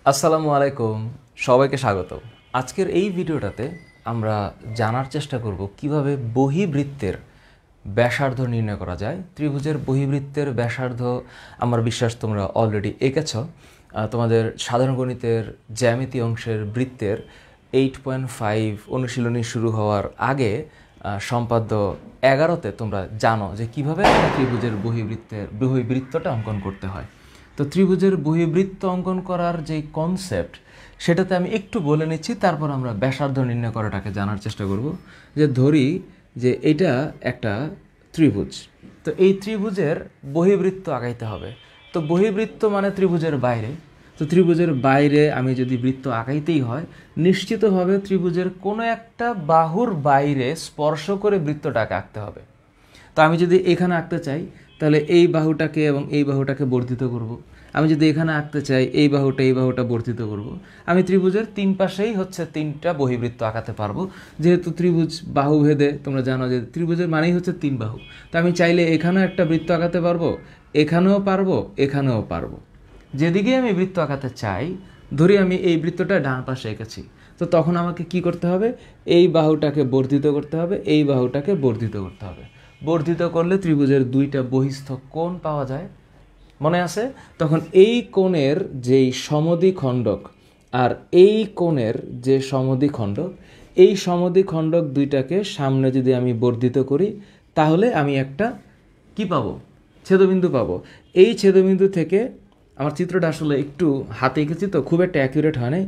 আসসালামু আলাইকুম, সবাইকে স্বাগত। আজকের এই ভিডিওটাতে আমরা জানার চেষ্টা করব কিভাবে বহিবৃত্তের ব্যাসার্ধ নির্ণয় করা যায়। ত্রিভুজের বহিবৃত্তের ব্যাসার্ধ আমার বিশ্বাস তোমরা অলরেডি এঁকেছ। তোমাদের সাধারণ গণিতের জ্যামিতি অংশের বৃত্তের 8.5 অনুশীলনী শুরু হওয়ার আগে সম্পাদ্য 11তে তোমরা জানো যে কিভাবে ত্রিভুজের বহিবৃত্তটা অঙ্কন করতে হয়। তো ত্রিভুজের বহিবৃত্ত অঙ্কন করার যে কনসেপ্ট সেটাতে আমি একটু বলে নিচ্ছি, তারপর আমরা ব্যাসার্ধ নির্ণয় করাটাকে জানার চেষ্টা করব। যে ধরি যে এটা একটা ত্রিভুজ, তো এই ত্রিভুজের বহিবৃত্ত আঁকাইতে হবে। তো বহিবৃত্ত মানে ত্রিভুজের বাইরে। তো ত্রিভুজের বাইরে আমি যদি বৃত্ত আঁকাইতেই হয়, নিশ্চিতভাবে ত্রিভুজের কোনো একটা বাহুর বাইরে স্পর্শ করে বৃত্তটাকে আঁকতে হবে। তো আমি যদি এখানে আঁকতে চাই তাহলে এই বাহুটাকে এবং এই বাহুটাকে বর্ধিত করব। আমি যদি এখানে আঁকতে চাই এই বাহুটা বর্ধিত করব। আমি ত্রিভুজের তিন পাশেই তিনটা বহিবৃত্ত আঁকাতে পারবো, যেহেতু ত্রিভুজ বাহুভেদে তোমরা জানো যে ত্রিভুজের মানেই হচ্ছে তিন বাহু। তো আমি চাইলে এখানেও একটা বৃত্ত আঁকাতে পারবো, এখানেও পারবো, এখানেও পারবো। যেদিকে আমি বৃত্ত আঁকাতে চাই, ধরি আমি এই বৃত্তটা ডান পাশে এঁকেছি, তো তখন আমাকে কি করতে হবে? এই বাহুটাকে বর্ধিত করতে হবে, এই বাহুটাকে বর্ধিত করতে হবে। বর্ধিত করলে ত্রিভুজের দুইটা বহিস্থ কোণ পাওয়া যায়, মনে আছে? তখন এই কোণের যেই সমদ্বিখণ্ডক আর এই কোণের যে সমদ্বিখণ্ডক, এই সমদ্বিখণ্ডক দুইটাকে সামনে যদি আমি বর্ধিত করি, তাহলে আমি একটা কি পাবো? ছেদবিন্দু পাবো। এই ছেদবিন্দু থেকে, আমার চিত্রটা আসলে একটু হাতে এঁকেছি তো খুব একটা অ্যাকুরেট হয় নাই,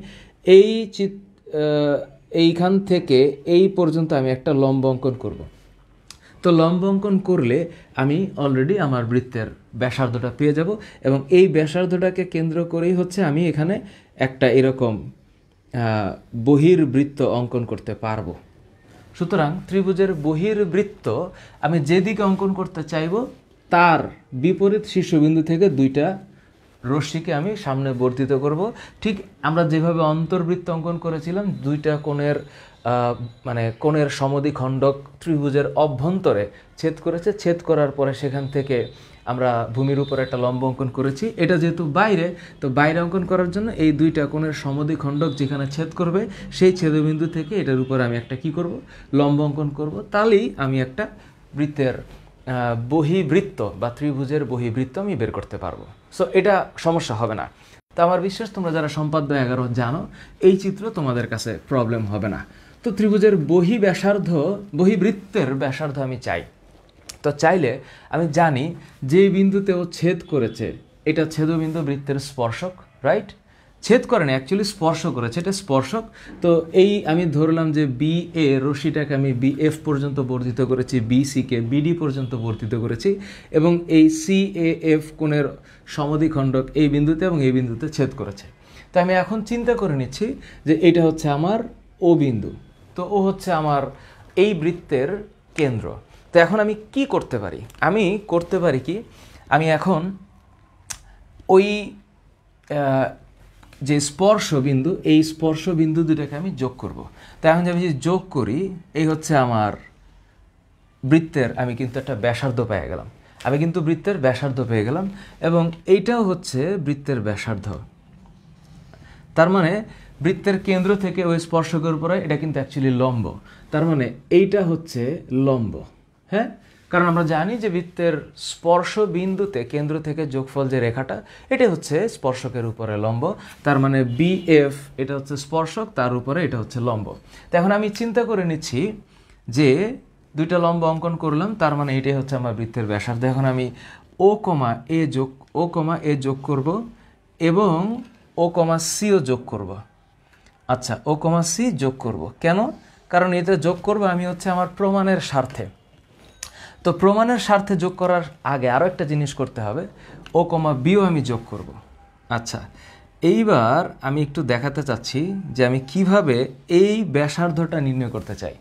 এইখান থেকে এই পর্যন্ত আমি একটা লম্ব অঙ্কন করব। তো লম্ব অঙ্কন করলে আমি অলরেডি আমার বৃত্তের ব্যাসার্ধটা পেয়ে যাব, এবং এই ব্যাসার্ধটাকে কেন্দ্র করেই আমি এখানে একটা এরকম বহির্বৃত্ত অঙ্কন করতে পারবো। সুতরাং ত্রিভুজের বহির্বৃত্ত আমি যেদিকে অঙ্কন করতে চাইব তার বিপরীত শীর্ষবিন্দু থেকে দুইটা রশ্মিকে আমি সামনে বর্ধিত করব। ঠিক আমরা যেভাবে অন্তর্বৃত্ত অঙ্কন করেছিলাম, দুইটা কোণের কোণের সমদ্বিখণ্ডক ত্রিভুজের অভ্যন্তরে ছেদ করেছে, ছেদ করার পরে সেখান থেকে আমরা ভূমির উপর একটা লম্ব অঙ্কন করেছি। এটা যেহেতু বাইরে, তো বাইরে অঙ্কন করার জন্য এই দুইটা কোণের সমদ্বিখণ্ডক যেখানে ছেদ করবে সেই ছেদবিন্দু থেকে এটার উপর আমি একটা কি করব? লম্ব অঙ্কন করব। তাহলেই আমি একটা বৃত্তের বহিবৃত্ত বা ত্রিভুজের বহিবৃত্ত আমি বের করতে পারবো। সো এটা সমস্যা হবে না। তো আমার বিশ্বাস তোমরা যারা সম্পাদ্য 11 জানো, এই চিত্র তোমাদের কাছে প্রবলেম হবে না। তো ত্রিভুজের বহিবৃত্তের ব্যাসার্ধ আমি চাই। তো চাইলে আমি জানি যে বিন্দুতে ও ছেদ করেছে এটা ছেদবিন্দু বৃত্তের স্পর্শক, রাইট? ছেদ করে না, অ্যাকচুয়ালি স্পর্শ করেছে, এটা স্পর্শক। তো এই আমি ধরলাম যে বি এ রশ্মিটাকে আমি বি এফ পর্যন্ত বর্ধিত করেছি, বি সিকে বিডি পর্যন্ত বর্ধিত করেছি, এবং এই সি এ এফ কোণের সমদ্বিখণ্ডক এই বিন্দুতে এবং এই বিন্দুতে ছেদ করেছে। তো আমি এখন চিন্তা করে নিচ্ছি যে এটা হচ্ছে আমার ও বিন্দু, তো ও হচ্ছে আমার এই বৃত্তের কেন্দ্র। তো এখন আমি কি করতে পারি? আমি করতে পারি কি, আমি এখন ওই যে স্পর্শবিন্দু, এই স্পর্শবিন্দু দুটাকে আমি যোগ করব। তো এখন আমি যদি যোগ করি, এই হচ্ছে আমার বৃত্তের, আমি কিন্তু একটা ব্যাসার্ধ পেয়ে গেলাম। আমি কিন্তু বৃত্তের ব্যাসার্ধ পেয়ে গেলাম, এবং এইটাও হচ্ছে বৃত্তের ব্যাসার্ধ। তার মানে বৃত্তের কেন্দ্র থেকে ওই স্পর্শকের উপরে এটা কিন্তু অ্যাকচুয়ালি লম্ব। তার মানে এইটা হচ্ছে লম্ব, হ্যাঁ? কারণ আমরা জানি যে বৃত্তের স্পর্শ বিন্দুতে কেন্দ্র থেকে যোগফল যে রেখাটা, এটা হচ্ছে স্পর্শকের উপরে লম্ব। তার মানে বিএফ এটা হচ্ছে স্পর্শক, তার উপরে এটা হচ্ছে লম্ব। তো এখন আমি চিন্তা করে নিচ্ছি যে দুইটা লম্ব অঙ্কন করলাম, তার মানে এটাই হচ্ছে আমার বৃত্তের ব্যাসার্ধ। এখন আমি ও কমা এ যোগ করব, এবং ও কমা সিও যোগ করব। আচ্ছা, ও কমা সি যোগ করব কেন? কারণ এতে যোগ করব আমি হচ্ছে আমার প্রমাণের স্বার্থে। তো প্রমাণের স্বার্থে যোগ করার আগে আরও একটা জিনিস করতে হবে, ও কমা বিও আমি যোগ করব। আচ্ছা, এইবার আমি একটু দেখাতে চাচ্ছি যে আমি কিভাবে এই ব্যাসার্ধটা নির্ণয় করতে চাই,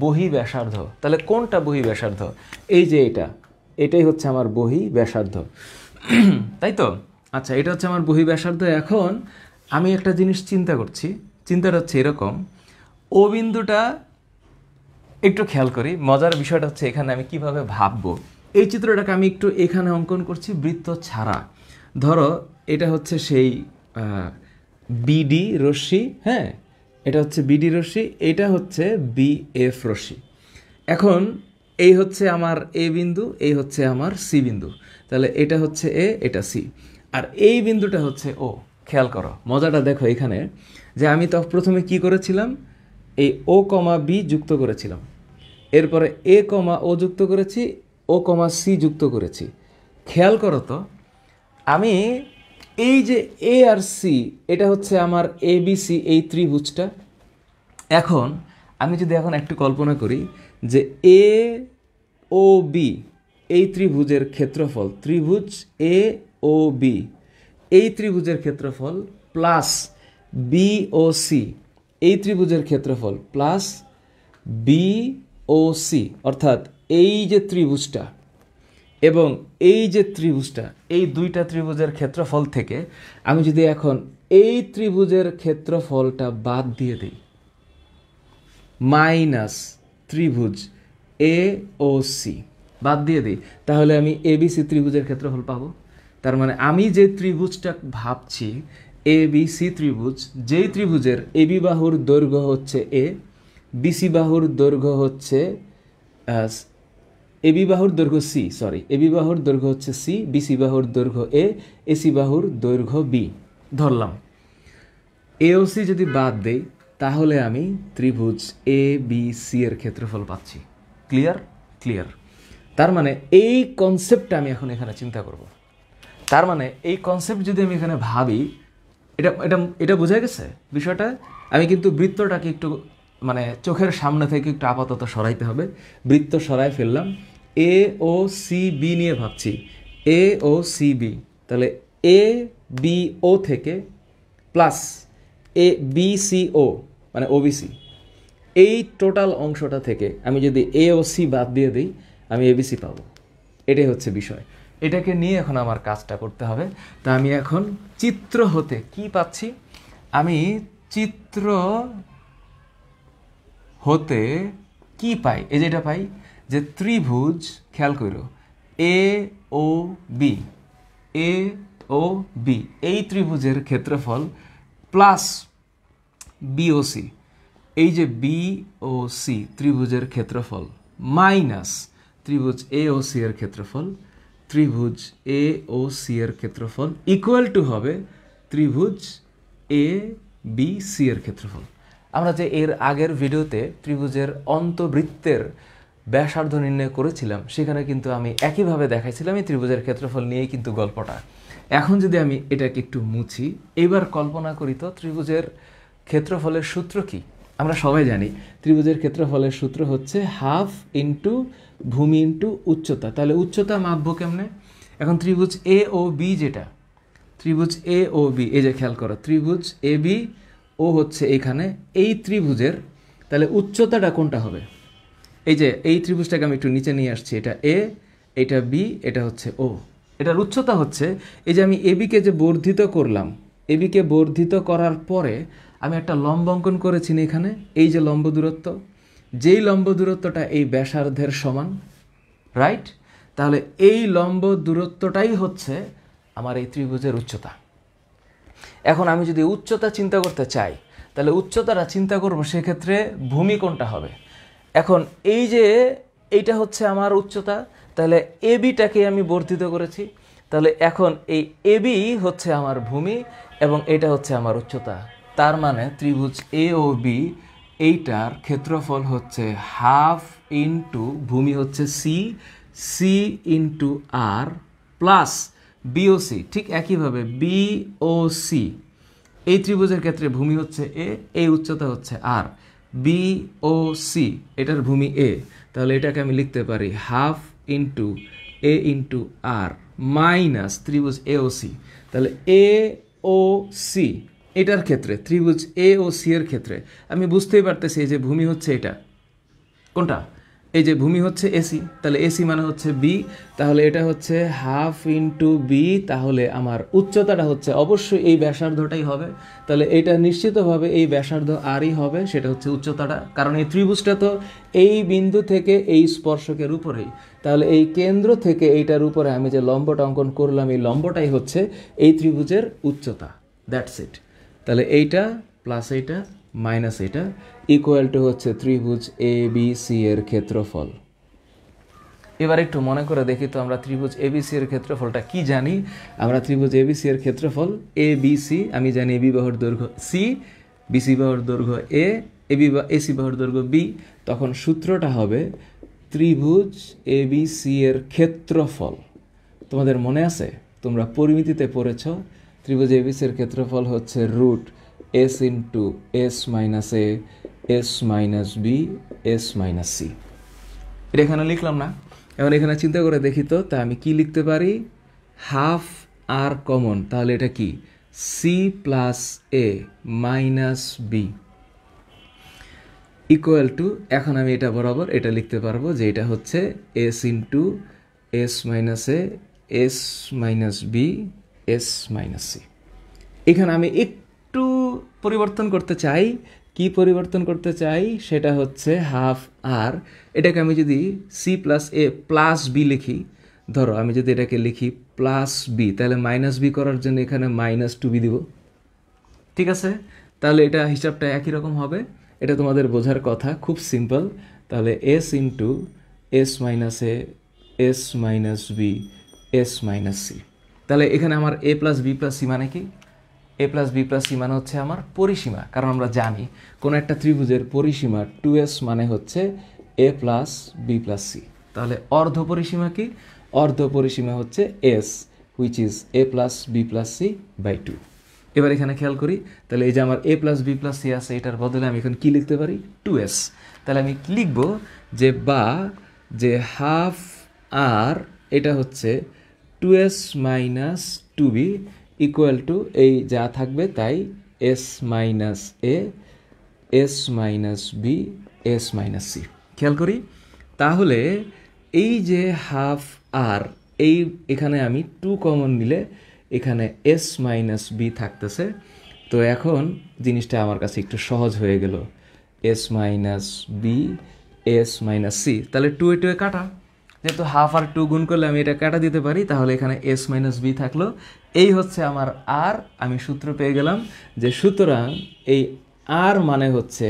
বহি ব্যাসার্ধ। তাহলে কোনটা বহি ব্যাসার্ধ? এই যে এটাই হচ্ছে আমার বহি ব্যাসার্ধ, তাই তো? আচ্ছা, এটা হচ্ছে আমার বহি ব্যাসার্ধ। এখন আমি একটা জিনিস চিন্তা করছি, চিন্তাটা হচ্ছে এরকম, ও বিন্দুটা একটু খেয়াল করি। মজার বিষয়টা হচ্ছে এখানে আমি কিভাবে ভাববো। এই চিত্রটাকে আমি একটু এখানে অঙ্কন করছি বৃত্ত ছাড়া। ধরো এটা হচ্ছে সেই বিডি রশ্মি, হ্যাঁ এটা হচ্ছে বিডি রশ্মি, এটা হচ্ছে বিএফ রশ্মি। এখন এই হচ্ছে আমার এ বিন্দু, এই হচ্ছে আমার সি বিন্দু, তাহলে এটা হচ্ছে এ, এটা সি, আর এই বিন্দুটা হচ্ছে ও। খেয়াল করো মজাটা দেখো এখানে, যে আমি তো প্রথমে কি করেছিলাম, এই ও কমা বি যুক্ত করেছিলাম, এরপরে এ কমা ও যুক্ত করেছি, ও কমা সি যুক্ত করেছি। খেয়াল করো তো, আমি এই যে এ আর সি, এটা হচ্ছে আমার এ বি সি এই ত্রিভুজটা। এখন আমি যদি এখন একটু কল্পনা করি যে এ ও বি এই ত্রিভুজের ক্ষেত্রফল, ত্রিভুজ এ ও বি এই ত্রিভুজের ক্ষেত্রফল প্লাস বি ও সি এই ত্রিভুজের ক্ষেত্রফল প্লাস বি ও সি, অর্থাৎ এই যে ত্রিভুজটা এবং এই যে ত্রিভুজটা, এই দুইটা ত্রিভুজের ক্ষেত্রফল থেকে আমি যদি এখন এই ত্রিভুজের ক্ষেত্রফলটা বাদ দিয়ে দিই, মাইনাস ত্রিভুজ এ ও সি বাদ দিয়ে দিই, তাহলে আমি এবিসি ত্রিভুজের ক্ষেত্রফল পাবো। তার মানে আমি যে ত্রিভুজটা ভাবছি এবিসি ত্রিভুজ, যেই ত্রিভুজের এবি বাহুর দৈর্ঘ্য হচ্ছে এ, বিসি বাহুর দৈর্ঘ্য হচ্ছে এবি বাহুর দৈর্ঘ্য সি, এবি বাহুর দৈর্ঘ্য হচ্ছে সি, বিসি বাহুর দৈর্ঘ্য এ, এসি বাহুর দৈর্ঘ্য বি ধরলাম। এ ও সি যদি বাদ দেই তাহলে আমি ত্রিভুজ এ বি সি এর ক্ষেত্রফল পাচ্ছি। ক্লিয়ার? ক্লিয়ার। তার মানে এই কনসেপ্টটা আমি এখন এখানে চিন্তা করব। তার মানে এই কনসেপ্ট যদি আমি এখানে ভাবি, এটা এটা এটা বোঝা গেছে বিষয়টা। আমি কিন্তু বৃত্তটাকে একটু মানে চোখের সামনে থেকে একটু আপাতত সরাইতে হবে। বৃত্ত সরাই ফেললাম, এ ও সি বি নিয়ে ভাবছি, এ ও সি বি, তাহলে এ বি ও থেকে প্লাস এ বি সি ও মানে ওবিসি, এই টোটাল অংশটা থেকে আমি যদি এ ও সি বাদ দিয়ে দিই আমি এবিসি পাবো। এটাই হচ্ছে বিষয়। এটাকে নিয়ে এখন আমার কাজটা করতে হবে। তা আমি এখন চিত্র হতে কি পাচ্ছি, আমি চিত্র হতে কি পাই, এই যেটা পাই যে ত্রিভুজ, খেয়াল করো এ ও বি, এ ও বি এই ত্রিভুজের ক্ষেত্রফল প্লাস বিওসি, এই যে বি ও সি ত্রিভুজের ক্ষেত্রফল মাইনাস ত্রিভুজ এ ও সি এর ক্ষেত্রফল, ত্রিভুজ এ ও সি এর ক্ষেত্রফল ইকুয়াল টু হবে ত্রিভুজ এ বি সি এর ক্ষেত্রফল। আমরা যে এর আগের ভিডিওতে ত্রিভুজের অন্তবৃত্তের ব্যাসার্ধ নির্ণয় করেছিলাম, সেখানে কিন্তু আমি একইভাবে দেখাইছিলাম এই ত্রিভুজের ক্ষেত্রফল নিয়েই কিন্তু গল্পটা। এখন যদি আমি এটাকে একটু মুছি, এবার কল্পনা করি তো ত্রিভুজের ক্ষেত্রফলের সূত্র কি। আমরা সবাই জানি ত্রিভুজের ক্ষেত্রফলের সূত্র হচ্ছে হাফ ইন্টু ভূমি ইন্টু উচ্চতা। তাহলে উচ্চতা মাপবো কেমনে? এখন ত্রিভুজ এ ও বি, যেটা ত্রিভুজ এ ও বি, এই যে খেয়াল করো ত্রিভুজ এ বি ও হচ্ছে এখানে এই ত্রিভুজের, তাহলে উচ্চতাটা কোনটা হবে? এই যে এই ত্রিভুজটাকে আমি একটু নিচে নিয়ে আসছি, এটা এ, এটা বি, এটা হচ্ছে ও। এটার উচ্চতা হচ্ছে, এই যে আমি এবিকে যে বর্ধিত করলাম, এবিকে বর্ধিত করার পরে আমি একটা লম্ব অঙ্কন করেছি না এখানে, এই যে লম্ব দূরত্ব, যেই লম্ব দূরত্বটা এই ব্যাসার্ধের সমান, রাইট? তাহলে এই লম্ব দূরত্বটাই হচ্ছে আমার এই ত্রিভুজের উচ্চতা। এখন আমি যদি উচ্চতা চিন্তা করতে চাই, তাহলে উচ্চতাটা চিন্তা করব, সেক্ষেত্রে ভূমি কোনটা হবে? এখন এই যে এইটা হচ্ছে আমার উচ্চতা, তাহলে এবিটাকে আমি বর্ধিত করেছি, তাহলে এখন এই এবি হচ্ছে আমার ভূমি এবং এটা হচ্ছে আমার উচ্চতা। তার মানে ত্রিভুজ এ ও বি এইটার ক্ষেত্রফল হচ্ছে হাফ ইন্টু ভূমি হচ্ছে সি, সি ইন্টু আর প্লাস বিওসি। ঠিক একইভাবে বিওসি, এই ত্রিভুজের ক্ষেত্রে ভূমি হচ্ছে এ, এই উচ্চতা হচ্ছে আর, বিওসি এটার ভূমি এ, তাহলে এটাকে আমি লিখতে পারি হাফ ইন্টু এ ইন্টু আর মাইনাস ত্রিভুজ এ ও সি। তাহলে এ ও সি এটার ক্ষেত্রে, ত্রিভুজ এ ও সি এর ক্ষেত্রে আমি বুঝতেই পারতেছি যে ভূমি হচ্ছে এটা, কোনটা? এই যে ভূমি হচ্ছে এসি, তাহলে এসি মানে হচ্ছে বি, তাহলে এটা হচ্ছে হাফ ইন্টু বি, তাহলে আমার উচ্চতাটা হচ্ছে অবশ্যই এই ব্যাসার্ধটাই হবে, তাহলে এটা নিশ্চিতভাবে এই ব্যাসার্ধ আরই হবে, সেটা হচ্ছে উচ্চতাটা, কারণ এই ত্রিভুজটা তো এই বিন্দু থেকে এই স্পর্শকের উপরেই, তাহলে এই কেন্দ্র থেকে এইটার উপরে আমি যে লম্বটা অঙ্কন করলাম, এই লম্বটাই হচ্ছে এই ত্রিভুজের উচ্চতা। That's it. তাহলে এইটা প্লাস এইটা মাইনাস এইটা ইকুয়াল টু হচ্ছে ত্রিভুজ এ বি সি এর ক্ষেত্রফল। এবার একটু মনে করে দেখি তো আমরা ত্রিভুজ এবিসি এর ক্ষেত্রফলটা কি জানি। আমরা ত্রিভুজ এবিসি এর ক্ষেত্রফল এ বি সি, আমি জানি এবি বাহুর দৈর্ঘ্য সি, বিসি বাহুর দৈর্ঘ্য এ, এসি বাহুর দৈর্ঘ্য বি। তখন সূত্রটা হবে ত্রিভুজ এবিসি এর ক্ষেত্রফল। তোমাদের মনে আছে, তোমরা পরিমিতিতে পড়েছ ত্রিভুজ এবিসি এর ক্ষেত্রফল হচ্ছে root S into S minus A S minus B S minus C. এটা এখানে লিখলাম না। এখন এখানে চিন্তা করে দেখি তো, তা আমি কি লিখতে পারি? হাফ আর কমন, তাহলে এটা কি C plus A minus B equal to, এখন আমি এটা বরাবর এটা লিখতে পারবো যে এটা হচ্ছে S into S minus A S minus B S minus C. এখানে আমি একটু পরিবর্তন করতে চাই। কি পরিবর্তন করতে চাই? সেটা হচ্ছে হাফ আর, এটাকে আমি যদি সি প্লাস এ প্লাস বি লিখি, ধরো আমি যদি এটাকে লিখি প্লাস বি, তাহলে মাইনাস বি করার জন্য এখানে মাইনাস টু বি দিব। ঠিক আছে, তাহলে এটা হিসাবটা একই রকম হবে। এটা তোমাদের বোঝার কথা, খুব সিম্পল। তাহলে S into S minus A S minus B S minus C. তাহলে এখানে আমার A plus B plus C মানে কি? A plus B plus C মানে হচ্ছে আমার পরিসীমা, কারণ আমরা জানি কোনো একটা ত্রিভুজের পরিসীমা 2s মানে হচ্ছে A plus B plus C. তাহলে অর্ধ পরিসীমা কি? অর্ধ পরিসীমা হচ্ছে S, which is A plus B plus C by 2। এবার এখানে খেয়াল করি, তাহলে এই যে আমার A plus B plus C আছে, এটার বদলে আমি এখন কি লিখতে পারি? 2s। তাহলে আমি লিখব যে বা যে হাফ আর এটা হচ্ছে 2s minus 2b equal to এই যা থাকবে তাই S minus A S minus B S minus C. খেয়াল করি, তাহলে এই যে হাফ আর, এই এখানে আমি 2 কমন নিলে এখানে এস মাইনাস বি থাকতেছে। তো এখন জিনিসটা আমার কাছে একটু সহজ হয়ে গেল, S minus B S minus C. তাহলে 2 এ 2 এ কাটা, যেহেতু হাফ আর 2 গুণ করলে আমি এটা কাটা দিতে পারি, তাহলে এখানে এস মাইনাস বি থাকলো। এই হচ্ছে আমার আর, আমি সূত্র পেয়ে গেলাম যে সুতরাং এই আর মানে হচ্ছে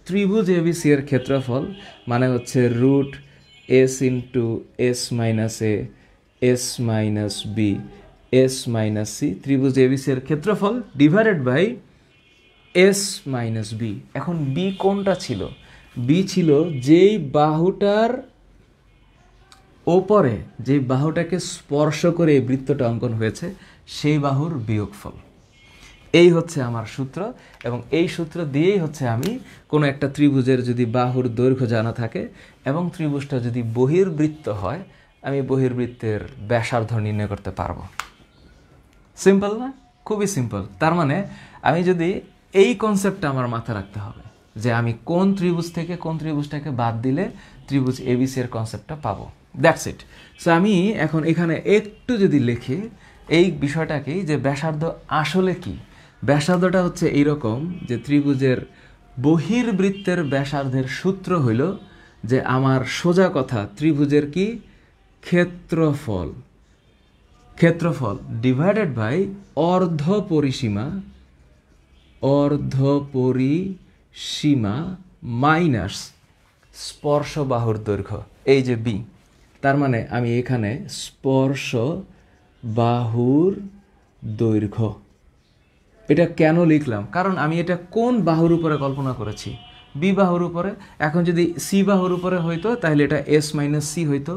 ত্রিভুজ এবিসি এর ক্ষেত্রফল, মানে হচ্ছে root S into S minus A S minus B S minus C, ত্রিভুজ এবিসি এর ক্ষেত্রফল divided by S minus B. এখন বি কোনটা ছিল? বি ছিল যেই বাহুটার ওপরে, যে বাহুটাকে স্পর্শ করে এই বৃত্তটা অঙ্কন হয়েছে, সেই বাহুর বিয়োগফল। এই হচ্ছে আমার সূত্র, এবং এই সূত্র দিয়েই হচ্ছে আমি কোনো একটা ত্রিভুজের যদি বাহুর দৈর্ঘ্য জানা থাকে এবং ত্রিভুজটা যদি বহির্বৃত্ত হয়, আমি বহির্বৃত্তের ব্যাসার্ধ নির্ণয় করতে পারবো। সিম্পল না? খুবই সিম্পল। তার মানে আমি যদি এই কনসেপ্টটা আমার মাথায় রাখতে হবে যে আমি কোন ত্রিভুজ থেকে কোন ত্রিভুজটাকে বাদ দিলে ত্রিভুজ এবিসি এর কনসেপ্টটা পাবো। That's it. সো আমি এখন এখানে একটু যদি লিখি এই বিষয়টাকেই, যে ব্যাসার্ধ আসলে কি। ব্যাসার্ধটা হচ্ছে এইরকম যে ত্রিভুজের বহির্বৃত্তের ব্যাসার্ধের সূত্র হইল যে আমার সোজা কথা ত্রিভুজের কি ক্ষেত্রফল, ক্ষেত্রফল ডিভাইডেড বাই অর্ধ পরিসীমা, অর্ধ পরিসীমা মাইনাস স্পর্শ বাহুর দৈর্ঘ্য, এই যে বি। তার মানে আমি এখানে স্পর্শ বাহুর দৈর্ঘ্য, এটা কেন লিখলাম? কারণ আমি এটা কোন বাহুর উপরে কল্পনা করেছি? বি বাহুর উপরে। এখন যদি সি বাহুর উপরে হইতো তাহলে এটা এস মাইনাস সি হইতো,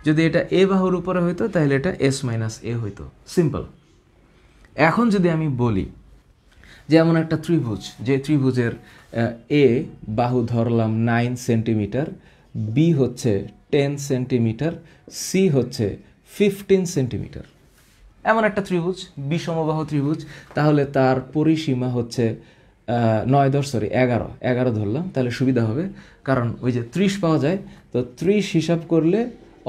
যদি এটা এ বাহুর উপরে হইতো তাহলে এটা এস মাইনাস এ হইতো। সিম্পল। এখন যদি আমি বলি যে এমন একটা ত্রিভুজ, যে ত্রিভুজের এ বাহু ধরলাম 9 সেন্টিমিটার, বি হচ্ছে 10 সেন্টিমিটার, সি হচ্ছে 15 সেন্টিমিটার, এমন একটা ত্রিভুজ, বিষমবাহু ত্রিভুজ, তাহলে তার পরিসীমা হচ্ছে 11 ধরলাম, তাহলে সুবিধা হবে, কারণ ওই যে 30 পাওয়া যায়, তো 30 হিসাব করলে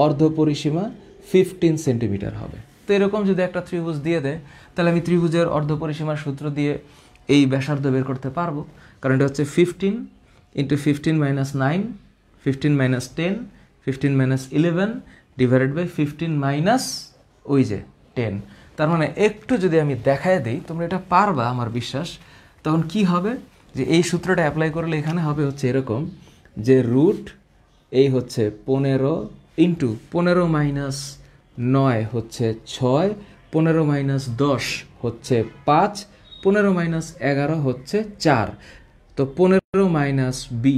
অর্ধ পরিসীমা 15 সেন্টিমিটার হবে। তো এরকম যদি একটা ত্রিভুজ দিয়ে দেয়, তাহলে আমি ত্রিভুজের অর্ধ পরিসীমার সূত্র দিয়ে এই ব্যাসার্ধ বের করতে পারবো, কারণ এটা হচ্ছে 15 into 15 minus 9, 15 minus 10, 15 minus 11 divided by 15 minus ওই যে 10। তার মানে একটু যদি আমি দেখায় দিই, তোমরা এটা পারবা আমার বিশ্বাস। তখন কি হবে, যে এই সূত্রটা অ্যাপ্লাই করলে এখানে হবে হচ্ছে এরকম, যে রুট এই হচ্ছে 15 ইন্টু 15 মাইনাস 9 হচ্ছে 6, 15 মাইনাস 10 হচ্ছে 5, 15 মাইনাস 11 হচ্ছে 4, তো 15 মাইনাস বি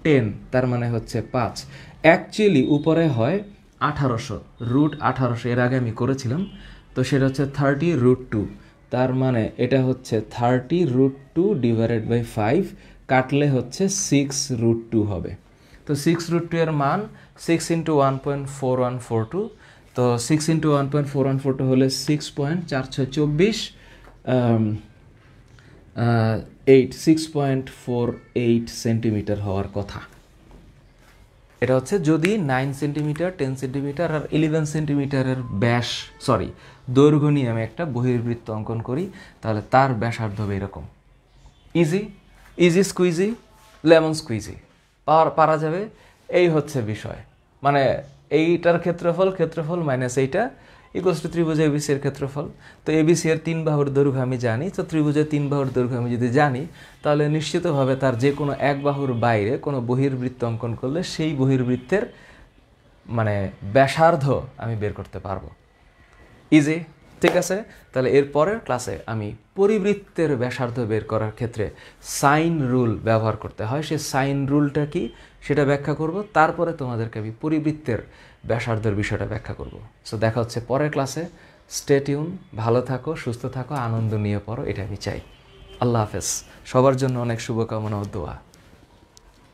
10, তার মানে হচ্ছে 5। অ্যাকচুয়ালি উপরে হয় 1800, রুট 1800, এর আগে আমি করেছিলাম, তো সেটা হচ্ছে 30√2, তার মানে এটা হচ্ছে 30√2 ডিভাইডেড বাই 5, কাটলে হচ্ছে 6√2 হবে। তো 6√2 এর মান 6 ইন্টু 1.4142, তো 6 ইন্টু 1.4142 হলে 6.4624, 6.48 সেন্টিমিটার হওয়ার কথা। এটা হচ্ছে যদি 9 সেন্টিমিটার, 10 সেন্টিমিটার আর 11 সেন্টিমিটারের ব্যাস, দৈর্ঘ্য নিয়ে আমি একটা বহির্বৃত্ত অঙ্কন করি, তাহলে তার ব্যাসার্ধ হবে এরকম। Easy easy squeegee, lemon squeegee, পারা যাবে। এই হচ্ছে বিষয়, মানে এইটার ক্ষেত্রফল মাইনাস এইটা ইকুয়ালস টু ত্রিভুজ এবিসি এর ক্ষেত্রফল। তো এবিসি এর 3 বাহুর দৈর্ঘ্য আমি জানি, তো ত্রিভুজের 3 বাহুর দৈর্ঘ্য আমি যদি জানি, তাহলে নিশ্চিতভাবে তার যে কোনো এক বাহুর বাইরে কোনো বহির্বৃত্ত অঙ্কন করলে সেই বহির্বৃত্তের মানে ব্যাসার্ধ আমি বের করতে পারবো। ইজি, ঠিক আছে। তাহলে এর পরের ক্লাসে আমি পরিবৃত্তের ব্যাসার্ধ বের করার ক্ষেত্রে সাইন রুল ব্যবহার করতে হয়, সেই সাইন রুলটা কি সেটা ব্যাখ্যা করব, তারপরে তোমাদেরকে আমি পরিবৃত্তের ব্যাসার্ধের বিষয়টা ব্যাখ্যা করব। সো দেখা হচ্ছে পরের ক্লাসে। স্টে টিউন, ভালো থাকো, সুস্থ থাকো, আনন্দ নিয়ে পড়ো, এটা আমি চাই। আল্লাহ হাফেজ। সবার জন্য অনেক শুভকামনা ও দোয়া।